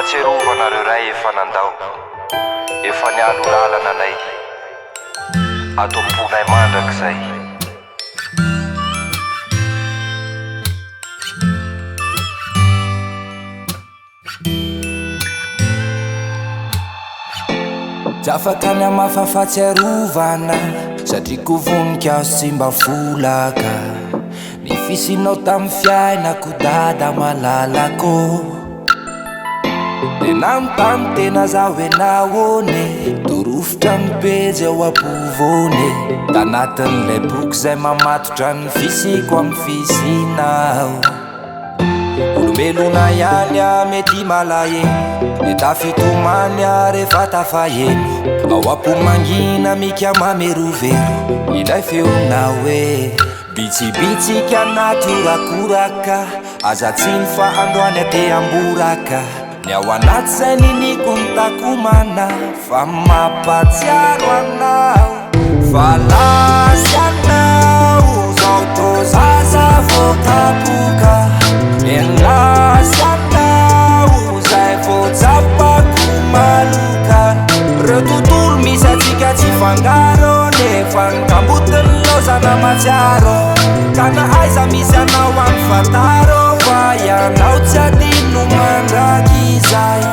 fahatserovana ray efa nandao, efa nialo lalana anay, atomponay mandrakizay. Jafakany amafafatsiarovana satria kovoninkazo tsy mba volaka. Ny fisinao tamin'ny fiainako dada malalako. Tena mitany tena zaho enahone, torofotra ny pejy ao ampovone. Tanatin'ilay boky zay mamatotra ny fisiko amin'ny fisinao. Olombelona ihany mety malahelo, ny tafitomany rehefa tafahelo. Ao ampomangina mika mamerovero, ilay feona hoe bitsibitsika natiorakoraka. Aza tsiny fa androany ate amboraka. Ny ao anaty zay niniko ny takomana, fa mampatsiaro anao. Fa lasy anao zao tô zaza vokapoka. Enlasy anao zay voatsapako maloka. Reo tontolo misy atsika tsy fangaro, nefa ny kambotiny lozana matsiaro. Ka na aiza misy anao amin'ny fantaro, fa ianao tsy adino mandrakizay.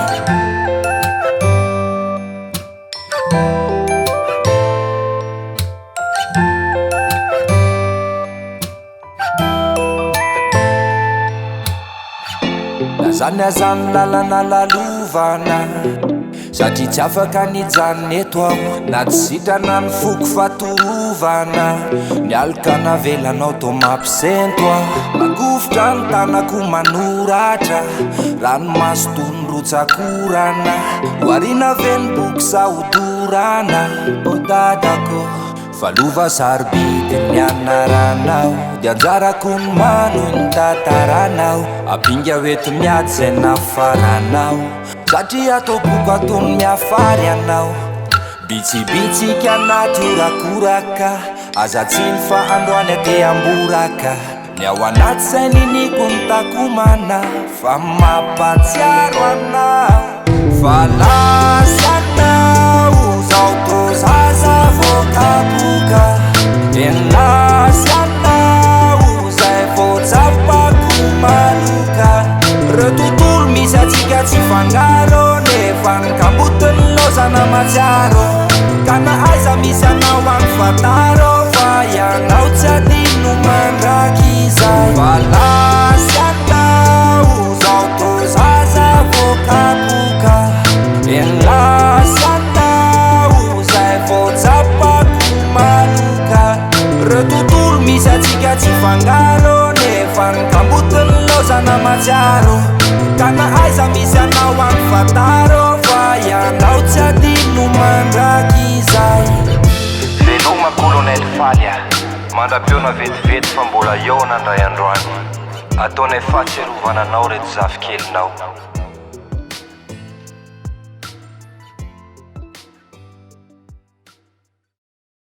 Zany azany lalana lalovana, satria tsy afaka nijanona eto aho. Na tsy sitrana ny foko fatorovana, nialoka navelanao tô mampisento aho. Mangofotra ny tanako manoratra, ranomaso toy ny rotsakorana. Hoarina veny boky sahodorana, o dadako falova sarobity ny anaranao. Dia anjarako ny manohy ny tantaranao, apinga hoeto miady zay nafaranao. Satria atao boky atony miafary anao. Bitsibitsika natiorakoraka, aza tsiny fa androany ate amboraka. Ny ao anaty zay niniko ny takomana, fa mampatsiaro anao. Fa lasy anao zao tô zaza vokapoka. Enlasy anao zay voatsapako maloka. Reo tontolo misy atsika tsy fangaro, nefa ny kambotiny lozana matsiaro. Ka na aiza misy anao amin'ny fantaro, fa ianao tsy adino mandrakizay. Fa lasy anao zao tô zaza vokapoka. Enlasy anao zay voatsapako maloka. Reo tontolo misy atsika tsy fangaro, nefa ny kambotiny lozana matsiaro. Ka na aiza misy anao amin'ny fantaro, fa ianao tsy adino mandrakizay. Veloma colonel Falya, mandram-peona vetivety fa mbola eo nandray androany. Ataonay fahatserovana anao reto zavikelinao.